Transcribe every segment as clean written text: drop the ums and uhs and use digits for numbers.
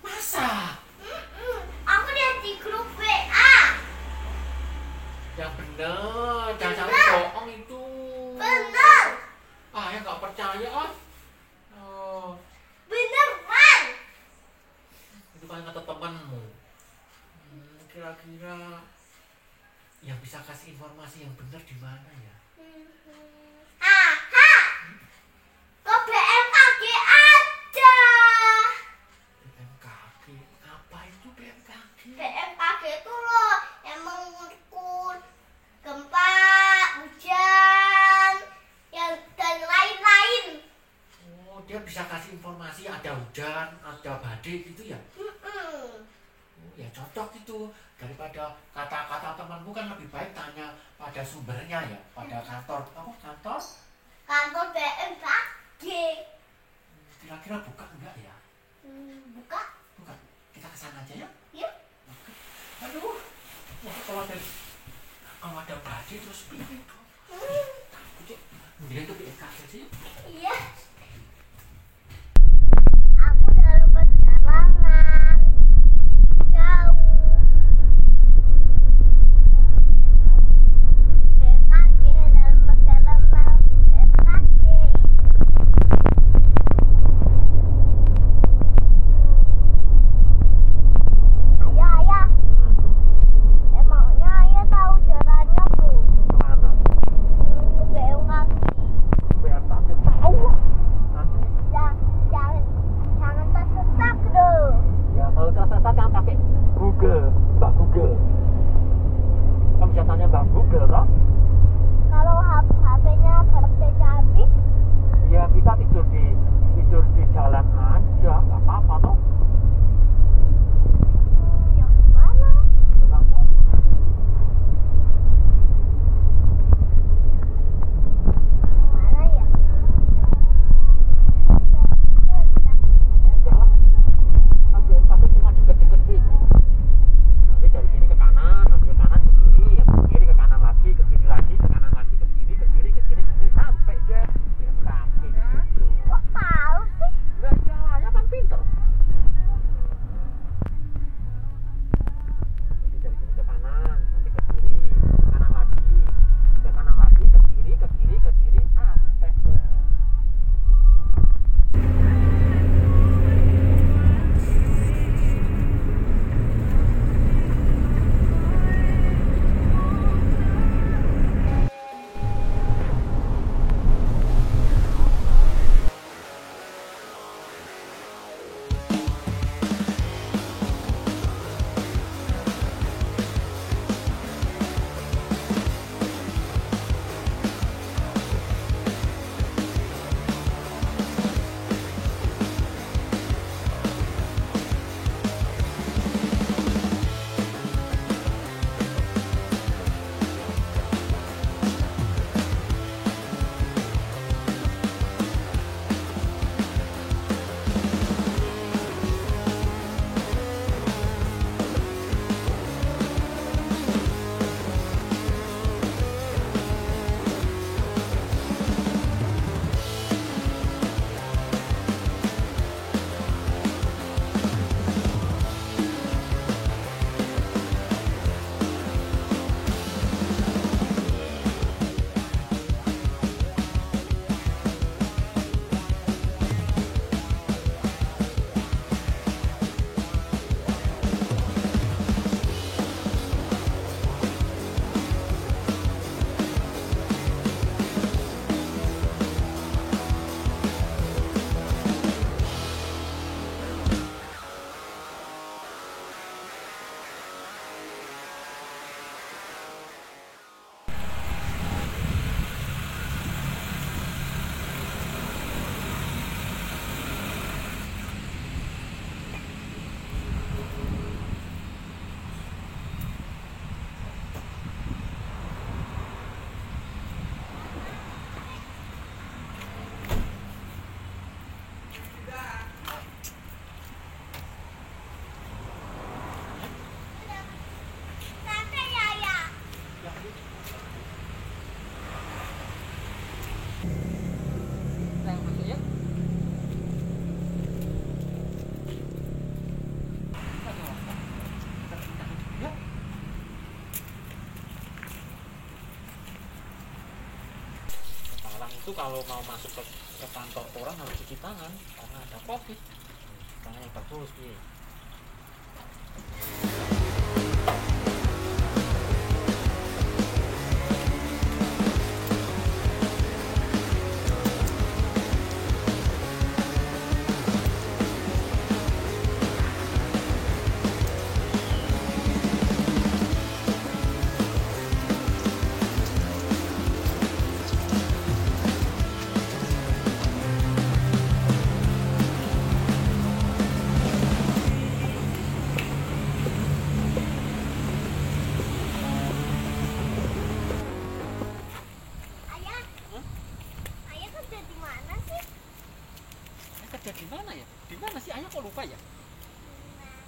Masa? Aku lihat di grup WA. Yang bener, jangan bohong itu. Bener. Ah, ya nggak percaya ah. Oh, Beneran. itu kan kata temanmu. Kira-kira yang bisa kasih informasi yang benar di mana ya? Aha. Ke BMKG ada. BMKG? Apa itu BMKG? BMKG itu loh yang mengukur gempa, hujan, yang dan lain-lain. Oh, dia bisa kasih informasi ada hujan, ada badai gitu ya? Oh, ya cocok itu. Daripada kata-kata temanmu kan lebih baik tanya pada sumbernya ya, pada kantor. Apa kantor? Kantor BMKG. Kira-kira buka enggak ya? Buka. Buka. Kita ke sana aja ya? Yuk. Oke. Aduh. Ya, kalau ada badai terus pilih dong. Takut ya. Mendingan ke BMKG aja ya. Iya. Aku dalam perjalanan jauh. BMKG dalam perjalanan BMKG ini. Ayah, emangnya ayah tahu jalannya bu? Kemana? Ke BMKG. BMKG. itu kalau mau masuk ke kantor orang harus cuci tangan karena ada COVID. Tangan yang bagus, iya. Ayah, Hah? ayah kerja di mana sih? Kerja di mana ya? Di mana sih? Ayah kok lupa ya? Nah,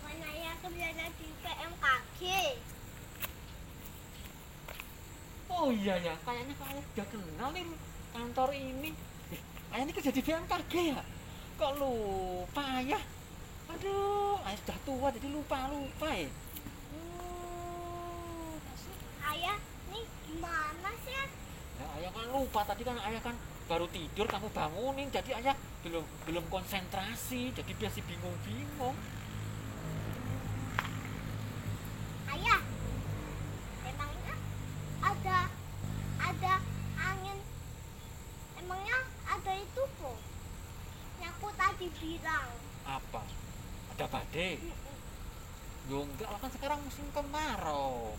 mana ayah kerjanya di PMKG? Oh iya ya, kayaknya ayah udah kenal nih kantor ini. Ayah ini kerja di BMKG ya? Kok lupa ayah? Aduh, ayah sudah tua jadi lupa ya. Ayah, nih gimana sih? Ya, ayah kan lupa tadi kan ayah kan baru tidur kamu bangunin jadi ayah belum konsentrasi jadi biasa bingung-bingung. Ayah, emangnya ada angin? Emangnya ada itu kok? Yang aku tadi bilang. Apa? Ada badai? Yo enggak lah kan sekarang musim kemarau.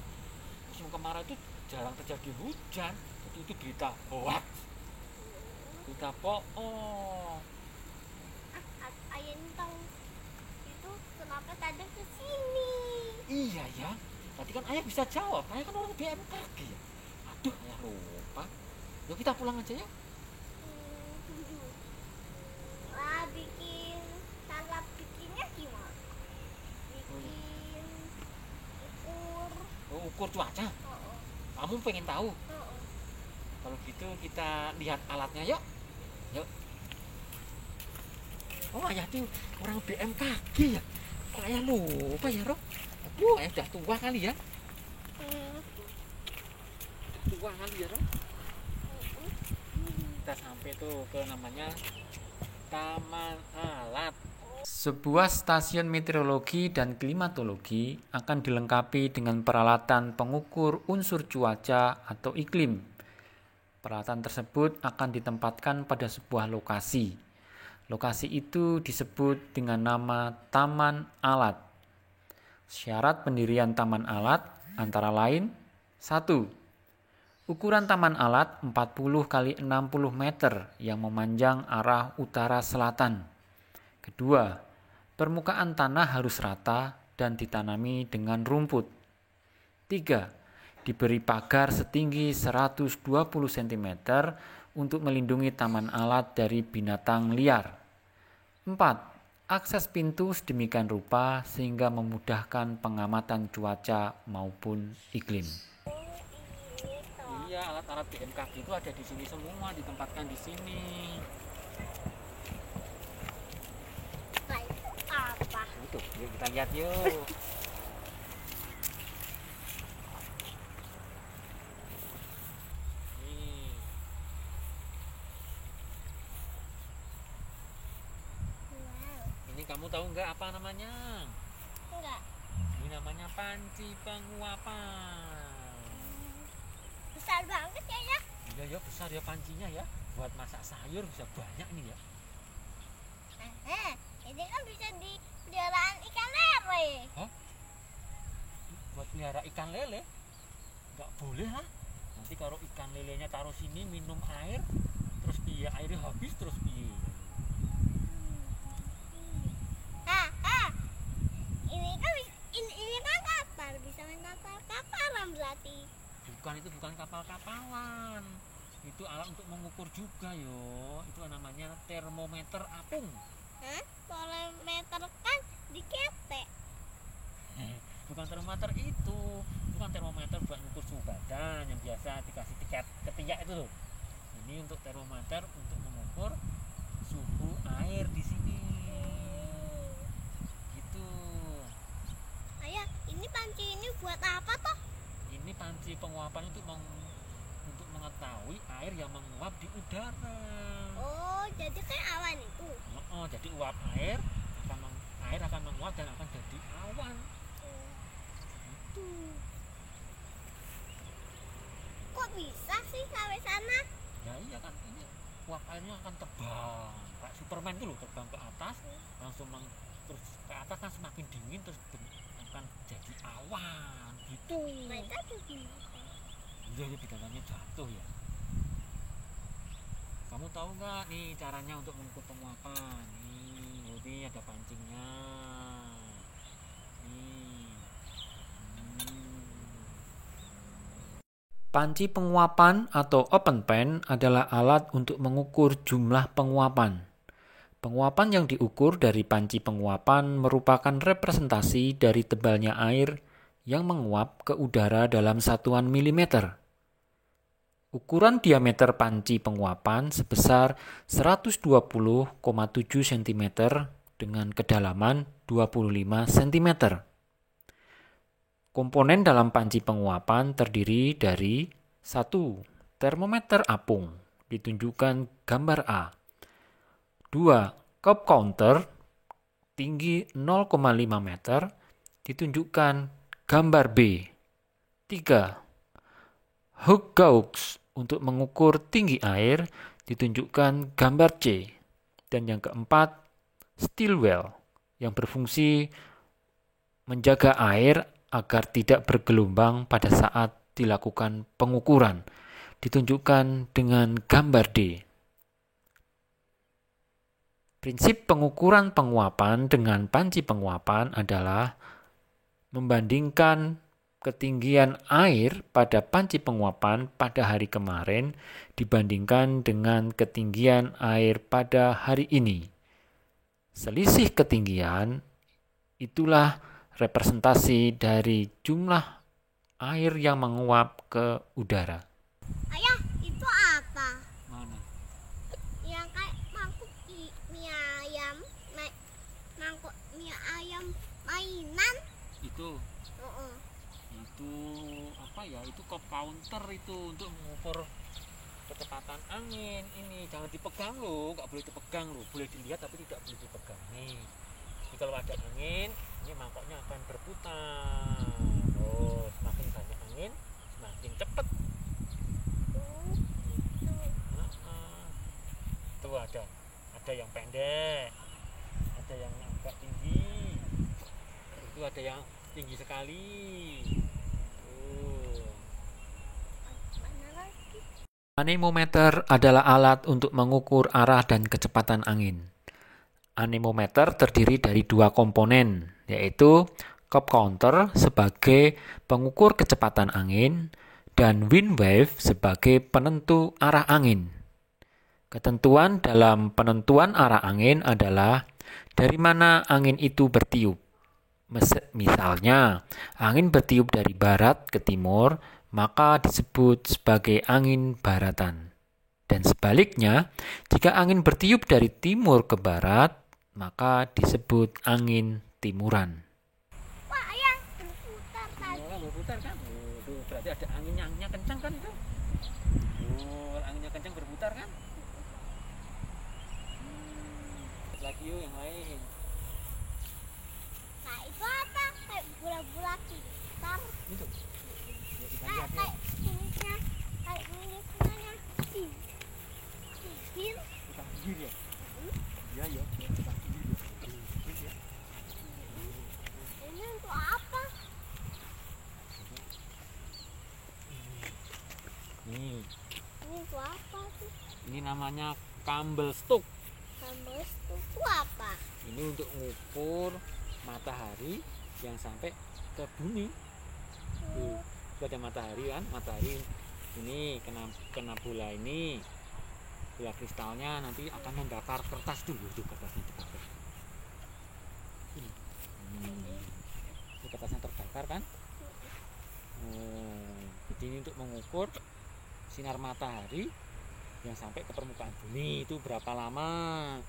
Musim kemarau itu jarang terjadi hujan. Jadi itu berita hoax. Berita bohong. Ayah ini tahu itu kenapa tadi ke sini? Iya ya. Tadi kan ayah bisa jawab. Ayah kan orang BMKG ya. Aduh, ayah lupa. Yuk kita pulang aja ya. Lah bikin cara bikinnya gimana? Bikin ukur. Oh, ukur cuaca. Oh, Kamu pengen tahu? oh. Kalau gitu kita lihat alatnya yuk. Yuk. Oh, ayah tuh orang BMKG ya. Kok ayah lupa ya, Rob? Aduh, ayah udah tua kali ya. Tua kali ya, Rob. Kita sampai tuh ke namanya Taman Alat. Sebuah stasiun meteorologi dan klimatologi akan dilengkapi dengan peralatan pengukur unsur cuaca atau iklim. Peralatan tersebut akan ditempatkan pada sebuah lokasi. Lokasi itu disebut dengan nama Taman Alat. Syarat pendirian Taman Alat antara lain: 1. Ukuran taman alat 40 x 60 meter yang memanjang arah utara selatan. Kedua, permukaan tanah harus rata dan ditanami dengan rumput. 3. Diberi pagar setinggi 120 cm untuk melindungi taman alat dari binatang liar. 4. Akses pintu sedemikian rupa sehingga memudahkan pengamatan cuaca maupun iklim. Iya, alat-alat BMKG itu ada di sini semua, ditempatkan di sini. Nah, itu apa? Itu, yuk kita lihat yuk. Nih. Wow. Ini kamu tahu nggak apa namanya? Enggak. Ini namanya panci penguapan. Besar banget ya. Iya ya, besar ya pancinya ya. Buat masak sayur bisa banyak nih ya. Ini kan bisa di peliharaan ikan lele. Hah? Buat pelihara ikan lele? Nggak boleh lah. Nanti kalau ikan lelenya taruh sini minum air, terus piye airnya habis terus piye. Ini kan kapal, bisa main kapal-kapalan berarti. Bukan, itu bukan kapal-kapalan. Itu alat untuk mengukur juga yo. Itu namanya termometer apung. Hah? Termometer kan diketek. Bukan termometer itu. Bukan termometer buat mengukur suhu badan yang biasa dikasih tiket ketiak itu loh. Ini untuk termometer untuk mengukur suhu air di sini. Gitu. Ayah, ini panci ini buat apa toh? Ini panci penguapan itu untuk mengetahui air yang menguap di udara. Oh, jadi kayak awan itu. Jadi uap air akan menguap dan akan jadi awan. Itu. Kok bisa sih sampai sana? Ya iya kan, ini uap airnya akan terbang kayak Superman itu loh, terbang ke atas langsung terus ke atas kan semakin dingin terus akan jadi awan gitu. Mereka juga. Iya ya, bidangannya jatuh ya. Kamu tahu nggak nih caranya untuk mengukur penguapan? Nih, ini ada pancingnya. Nih. Panci penguapan atau open pan adalah alat untuk mengukur jumlah penguapan. Penguapan yang diukur dari panci penguapan merupakan representasi dari tebalnya air yang menguap ke udara dalam satuan milimeter. Ukuran diameter panci penguapan sebesar 120,7 cm dengan kedalaman 25 cm. Komponen dalam panci penguapan terdiri dari 1. Termometer apung, ditunjukkan gambar A. 2. Cup counter, tinggi 0,5 meter, ditunjukkan gambar B. 3. Hook gauge, untuk mengukur tinggi air, ditunjukkan gambar C. Dan yang keempat, steel well, yang berfungsi menjaga air agar tidak bergelombang pada saat dilakukan pengukuran, ditunjukkan dengan gambar D. Prinsip pengukuran penguapan dengan panci penguapan adalah membandingkan ketinggian air pada panci penguapan pada hari kemarin dibandingkan dengan ketinggian air pada hari ini. Selisih ketinggian itulah representasi dari jumlah air yang menguap ke udara. Ayah, itu apa? Mana? Yang kayak mangkuk mie ayam, mangkuk mie ayam mainan. Itu apa ya? Itu cup counter itu untuk mengukur kecepatan angin. Ini jangan dipegang loh, nggak boleh dipegang loh. Boleh dilihat tapi tidak boleh dipegang nih. Jadi kalau ada angin, ini mangkoknya akan berputar. Oh, semakin banyak angin, semakin cepat. Tuh ada yang pendek, ada yang agak tinggi, itu ada yang tinggi sekali. Anemometer adalah alat untuk mengukur arah dan kecepatan angin. Anemometer terdiri dari dua komponen, yaitu cup counter sebagai pengukur kecepatan angin dan wind wave sebagai penentu arah angin. Ketentuan dalam penentuan arah angin adalah dari mana angin itu bertiup. Misalnya, angin bertiup dari barat ke timur, maka disebut sebagai angin baratan. Dan sebaliknya, jika angin bertiup dari timur ke barat, maka disebut angin timuran. Wah, ayah berputar tadi. Berputar kan? Berarti ada anginnya kencang kan itu? Anginnya kencang berputar kan? Lagi yuk yang lain. Nah, itu apa? Kayak bola-bola gitar. Itu. Kayak tulisnya, kayak tulisannya sihir. Kita sihir ya? Iya ya. Kita sihir ya. Ini untuk apa? Nih. Ini untuk apa sih? Ini namanya Candlestick. Candlestick itu apa? Ini untuk mengukur matahari yang sampai ke bumi. Tuh, itu ada matahari kan? Matahari ini kena bola ini. Bola kristalnya nanti akan membakar kertas dulu. Itu kertasnya terbakar. Ini kertasnya terbakar kan? Jadi ini untuk mengukur sinar matahari yang sampai ke permukaan bumi itu berapa lama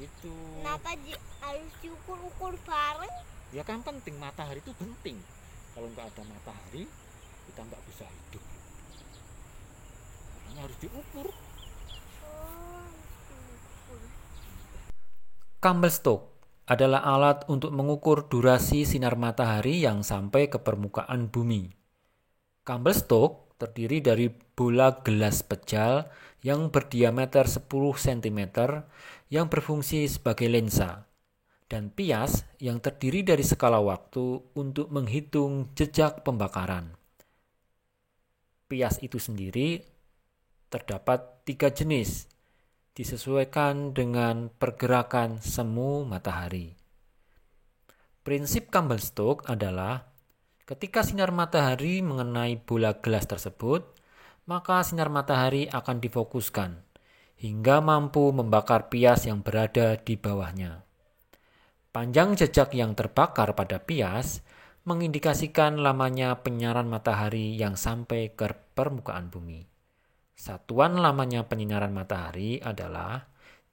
gitu. Kenapa harus diukur-ukur bareng? Ya kan penting, matahari itu penting. Kalau nggak ada matahari kita nggak bisa hidup. makanya harus diukur. Oh, diukur. Candlestick adalah alat untuk mengukur durasi sinar matahari yang sampai ke permukaan bumi. Candlestick terdiri dari bola gelas pejal yang berdiameter 10 cm yang berfungsi sebagai lensa, dan pias yang terdiri dari skala waktu untuk menghitung jejak pembakaran. Pias itu sendiri terdapat 3 jenis, disesuaikan dengan pergerakan semu matahari. Prinsip candlestick adalah ketika sinar matahari mengenai bola gelas tersebut, maka sinar matahari akan difokuskan hingga mampu membakar pias yang berada di bawahnya. Panjang jejak yang terbakar pada pias mengindikasikan lamanya penyiaran matahari yang sampai ke permukaan bumi. Satuan lamanya penyinaran matahari adalah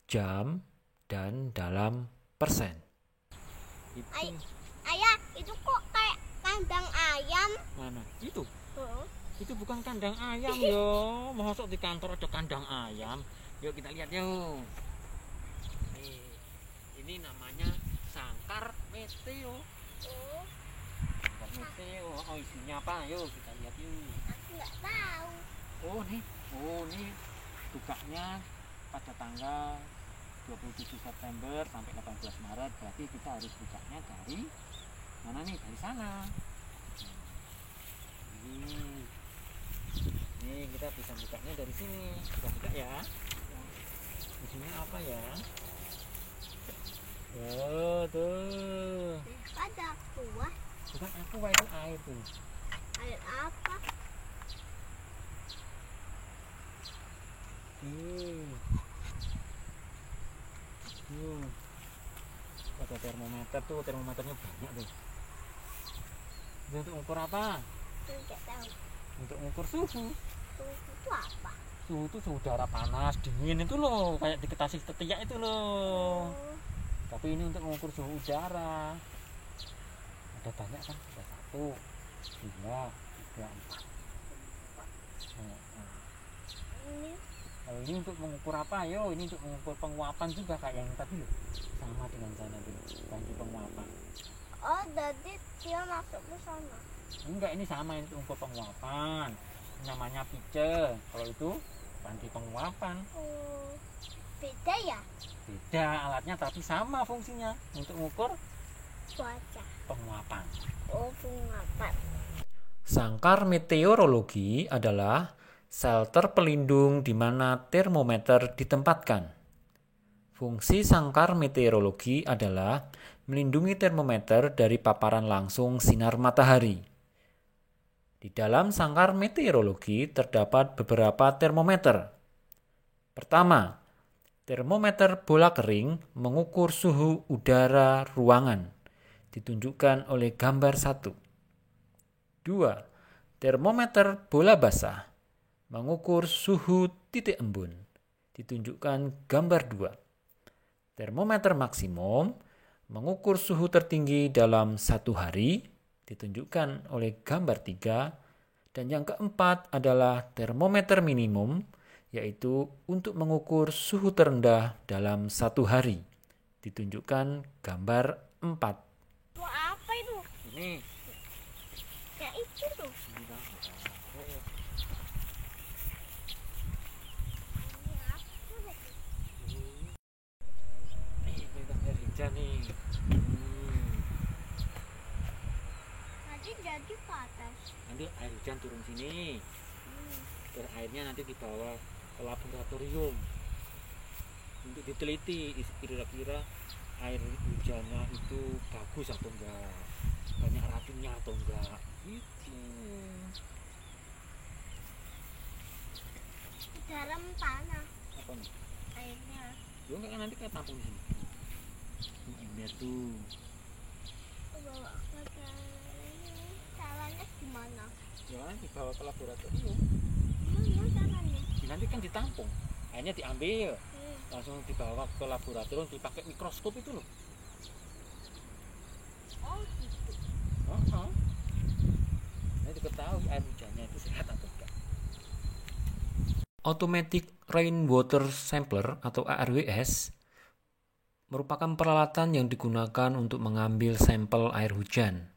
jam dan dalam persen. Ayah, itu kok kayak kandang ayam? Mana? Itu? Oh. Itu bukan kandang ayam yo. Masuk di kantor ada kandang ayam. Yuk kita lihat yuk. Nih, ini namanya sangkar meteo. Oh, Sangkar meteo. Oh, isinya apa? Yuk kita lihat yuk. aku nggak tahu. Oh nih bukanya pada tanggal 27 September sampai 18 Maret. Berarti kita harus bukanya dari mana nih? Dari sana. Nih kita bisa bukanya dari sini. Kita buka ya. Isinya apa ya? Oh tuh. Ada kuah. Bukan aku, itu air tuh. Air apa? Tuh. Ada termometer tuh, termometernya banyak tuh. Ini untuk ukur apa? Tidak tahu. Untuk ukur suhu. Suhu itu apa? Suhu itu suhu udara panas, dingin itu loh, kayak dikasih ketiak itu loh. Oh, Tapi ini untuk mengukur suhu udara. Ada banyak kan? Ada 1, 2, 3, 4. ini Kalau ini untuk mengukur apa? Yo, ini untuk mengukur penguapan juga kayak yang tadi loh. Sama dengan sana tuh, panci penguapan. oh, jadi dia masuk ke sana. Enggak, ini sama, ini untuk mengukur penguapan. Namanya pice. Kalau itu panci penguapan. Oh, beda ya? Beda alatnya tapi sama fungsinya untuk mengukur Cuaca. penguapan. Oh, pengapaan. Sangkar meteorologi adalah shelter pelindung di mana termometer ditempatkan. Fungsi sangkar meteorologi adalah melindungi termometer dari paparan langsung sinar matahari. Di dalam sangkar meteorologi terdapat beberapa termometer. Pertama, termometer bola kering mengukur suhu udara ruangan, ditunjukkan oleh gambar 1. 2. Termometer bola basah mengukur suhu titik embun, ditunjukkan gambar 2. Termometer maksimum mengukur suhu tertinggi dalam 1 hari, ditunjukkan oleh gambar 3. Dan yang keempat adalah termometer minimum, yaitu untuk mengukur suhu terendah dalam 1 hari, ditunjukkan gambar 4. Itu apa itu? Ini Kayak itu tuh. Ini apa tuh? kita air hujan nih. Nanti jadi panas. Nanti air hujan turun sini. Terus airnya nanti dibawa ke laboratorium untuk diteliti kira-kira air hujannya itu bagus atau enggak, banyak racunnya atau enggak gitu. Garam panas Apa nih? airnya. Yo enggak, nanti kita tampung di sini. Ini tuh. Bawa ke caranya gimana? Ya dibawa ke laboratorium. Gimana caranya? Nanti kan ditampung, airnya diambil, Hmm. langsung dibawa ke laboratorium dipakai mikroskop itu loh. Oh gitu. Nanti diketahui air hujannya itu sehat atau Automatic Rainwater Sampler atau ARWS merupakan peralatan yang digunakan untuk mengambil sampel air hujan.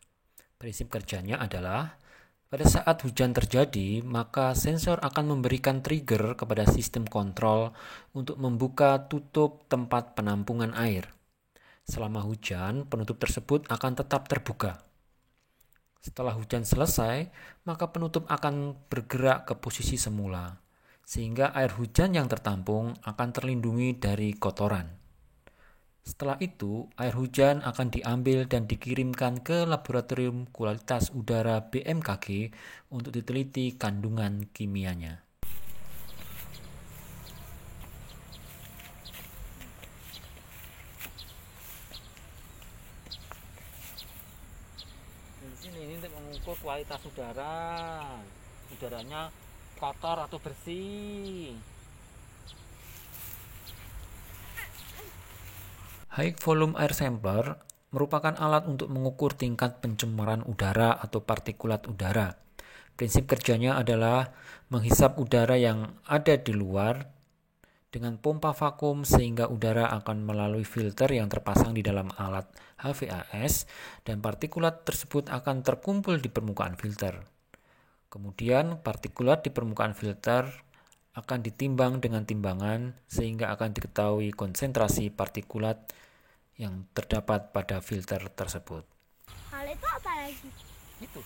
Prinsip kerjanya adalah pada saat hujan terjadi, maka sensor akan memberikan trigger kepada sistem kontrol untuk membuka tutup tempat penampungan air. Selama hujan, penutup tersebut akan tetap terbuka. Setelah hujan selesai, maka penutup akan bergerak ke posisi semula, sehingga air hujan yang tertampung akan terlindungi dari kotoran. Setelah itu, air hujan akan diambil dan dikirimkan ke Laboratorium Kualitas Udara BMKG untuk diteliti kandungan kimianya. Di sini ini untuk mengukur kualitas udara. Udaranya kotor atau bersih. High volume air sampler merupakan alat untuk mengukur tingkat pencemaran udara atau partikulat udara. Prinsip kerjanya adalah menghisap udara yang ada di luar dengan pompa vakum sehingga udara akan melalui filter yang terpasang di dalam alat HVAS dan partikulat tersebut akan terkumpul di permukaan filter. Kemudian partikulat di permukaan filter akan ditimbang dengan timbangan sehingga akan diketahui konsentrasi partikulat yang terdapat pada filter tersebut. Hal itu apa lagi? Itu.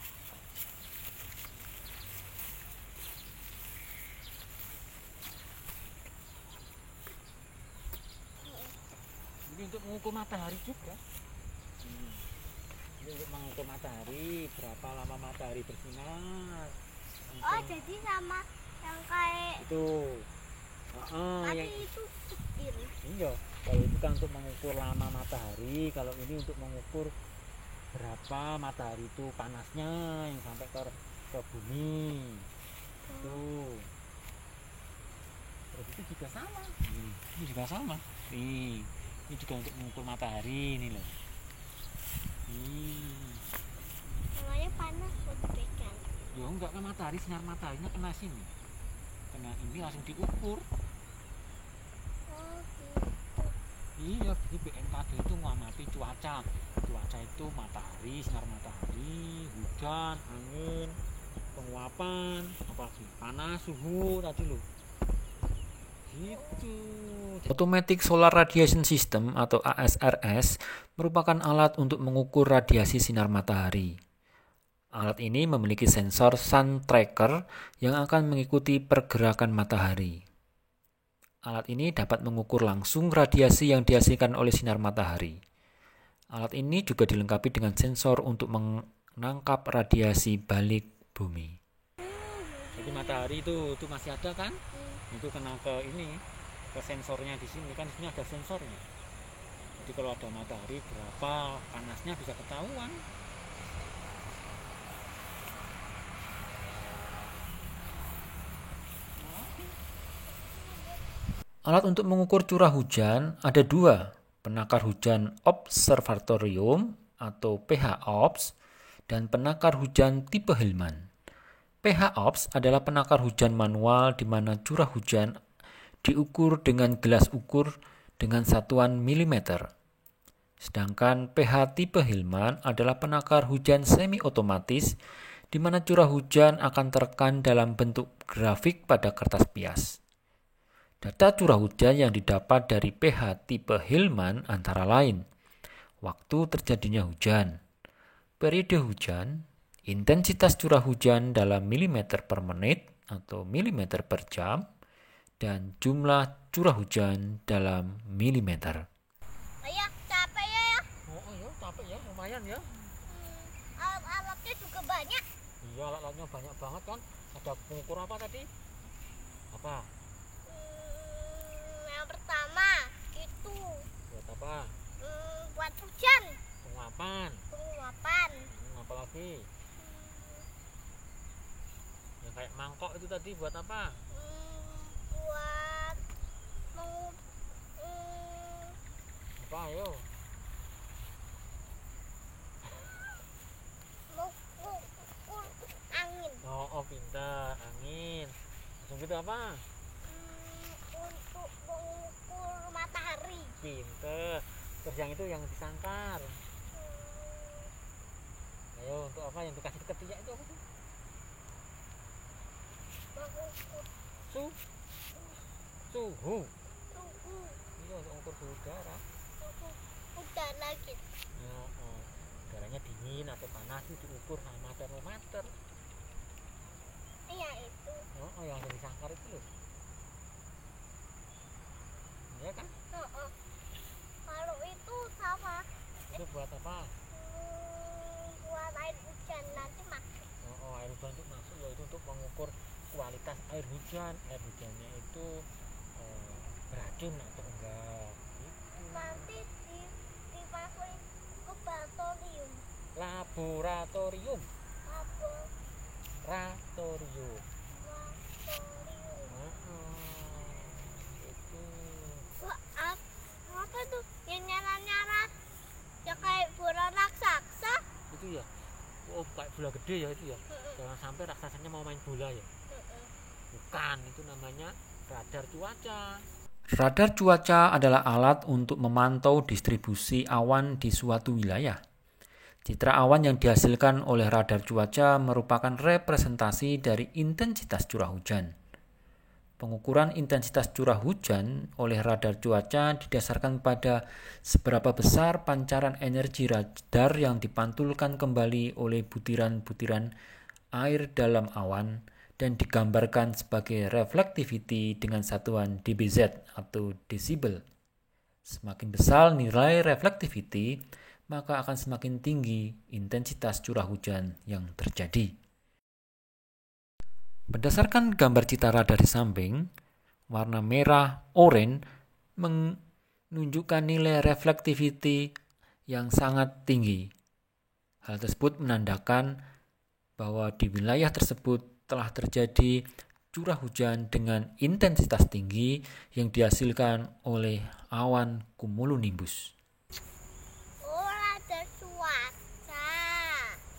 Ini untuk mengukur matahari juga. Ini untuk mengukur matahari, berapa lama matahari bersinar. Oh, jadi sama yang kayak Itu. tadi Yang itu kecil. iya, kalau itu kan untuk mengukur lama matahari, kalau ini untuk mengukur berapa matahari itu panasnya yang sampai ke bumi. Tuh. Terus itu juga sama. Ini juga sama. Ini juga untuk mengukur matahari ini loh. Namanya panas kok dipegang. Ya enggak, kan matahari, sinar mataharinya kena sini. Kena ini langsung diukur. Oh, gitu. Iya, jadi BMKG itu mengamati cuaca. Cuaca itu matahari, sinar matahari, hujan, angin, penguapan, apalagi panas, suhu tadi loh. Gitu. Automatic Solar Radiation System atau ASRS merupakan alat untuk mengukur radiasi sinar matahari. Alat ini memiliki sensor sun tracker yang akan mengikuti pergerakan matahari. Alat ini dapat mengukur langsung radiasi yang dihasilkan oleh sinar matahari. Alat ini juga dilengkapi dengan sensor untuk menangkap radiasi balik bumi. Jadi matahari itu masih ada kan? Itu kena ke ini, ke sensornya di sini kan, di sini ada sensornya. Jadi kalau ada matahari berapa panasnya bisa ketahuan. Alat untuk mengukur curah hujan ada dua, penakar hujan observatorium atau PH-OBS dan penakar hujan tipe Hillman. PH-OBS adalah penakar hujan manual di mana curah hujan diukur dengan gelas ukur dengan satuan milimeter. Sedangkan pH tipe Hillman adalah penakar hujan semi otomatis di mana curah hujan akan terekam dalam bentuk grafik pada kertas pias. Data curah hujan yang didapat dari pH tipe Hillman antara lain waktu terjadinya hujan, periode hujan, intensitas curah hujan dalam milimeter per menit atau milimeter per jam, dan jumlah curah hujan dalam milimeter. Ayah, capek ya? Oh iya, capek ya, lumayan ya. Alat-alatnya juga banyak. Iya, alat-alatnya banyak banget kan. Ada pengukur apa tadi? Apa? Yang pertama itu Buat apa? buat hujan, Penguapan. penguapan. Apa lagi? Yang kayak mangkok itu tadi buat apa? Buat Apa ayo? mengukur angin. Oh, pintar, angin. Langsung gitu apa? pinter. Terus yang itu yang disangkar. Ayo, untuk apa yang dikasih ketiak itu apa tuh? Suhu. Suhu. Iya, untuk ukur suhu udara. Udara gitu. Udaranya dingin atau panas itu diukur sama termometer. Iya itu. Yang dari sangkar itu loh. Iya kan? Kalau itu sama Itu buat apa? buat air hujan nanti masuk. Air hujan itu masuk, yaitu untuk mengukur kualitas air hujan. Air hujannya itu beracun atau enggak. Gitu. Nanti dimasukin ke laboratorium. Laboratorium. Laboratorium. Itu. Apa tuh yang nyala-nyala ya kayak bola raksasa? Itu ya. Kayak bola gede ya itu ya. Jangan sampai raksasanya mau main bola ya. Bukan, itu namanya radar cuaca. Radar cuaca adalah alat untuk memantau distribusi awan di suatu wilayah. Citra awan yang dihasilkan oleh radar cuaca merupakan representasi dari intensitas curah hujan. Pengukuran intensitas curah hujan oleh radar cuaca didasarkan pada seberapa besar pancaran energi radar yang dipantulkan kembali oleh butiran-butiran air dalam awan dan digambarkan sebagai reflectivity dengan satuan dBz atau desibel. Semakin besar nilai reflectivity, maka akan semakin tinggi intensitas curah hujan yang terjadi. Berdasarkan gambar citra radar di samping, warna merah oranye menunjukkan nilai reflectivity yang sangat tinggi. Hal tersebut menandakan bahwa di wilayah tersebut telah terjadi curah hujan dengan intensitas tinggi yang dihasilkan oleh awan cumulonimbus. Radar cuaca.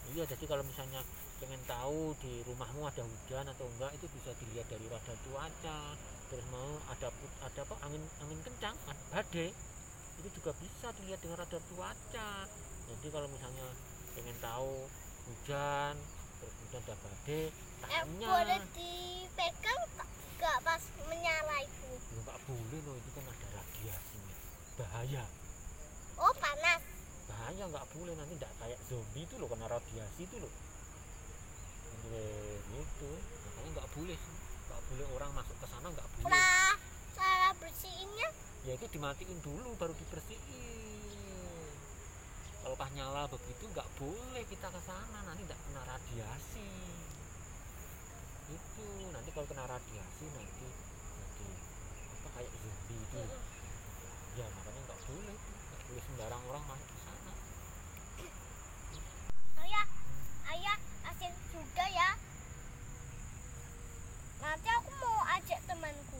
Iya, jadi kalau misalnya pengen tahu di rumahmu ada hujan atau enggak, itu bisa dilihat dari radar cuaca. Terus mau ada apa angin kencang, badai, itu juga bisa dilihat dengan radar cuaca. Jadi kalau misalnya pengen tahu hujan, terus kemudian ada badai, tanya. Boleh dipegang nggak pas menyala itu? Nggak boleh loh, itu kan ada radiasinya, bahaya. Oh panas. Bahaya, nggak boleh, nanti nggak kayak zombie itu loh, kena radiasi itu loh. Gitu, makanya nggak boleh orang masuk ke sana, nggak boleh. Nah, cara bersihinnya? Ya itu dimatiin dulu baru dibersihin. Kalau pas nyala begitu nggak boleh kita ke sana, nanti nggak kena radiasi. Itu nanti kalau kena radiasi nanti apa kayak zombie itu. Ya makanya nggak boleh sembarang orang masuk ke sana. Ayah asin juga ya. Nanti aku mau ajak temanku.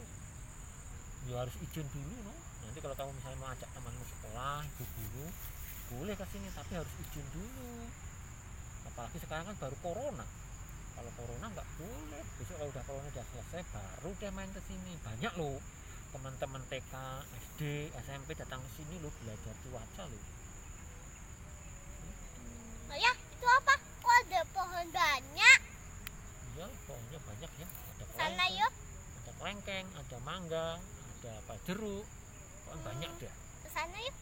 Ya harus izin dulu no. Nanti kalau kamu misalnya mau ajak temanmu sekolah, ibu guru, boleh ke sini, tapi harus izin dulu. Apalagi sekarang kan baru corona. Kalau corona nggak boleh. Besok kalau udah corona udah selesai, baru deh main ke sini. Banyak loh teman-teman TK, SD, SMP datang ke sini loh belajar cuaca loh. Ayah, itu apa? Kok ada pohon banyak? Iya, pohonnya banyak ya. Ada Sana kelengkeng, yuk. ada kelengkeng, ada mangga, ada apa jeruk, pohon banyak deh. Ke sana yuk.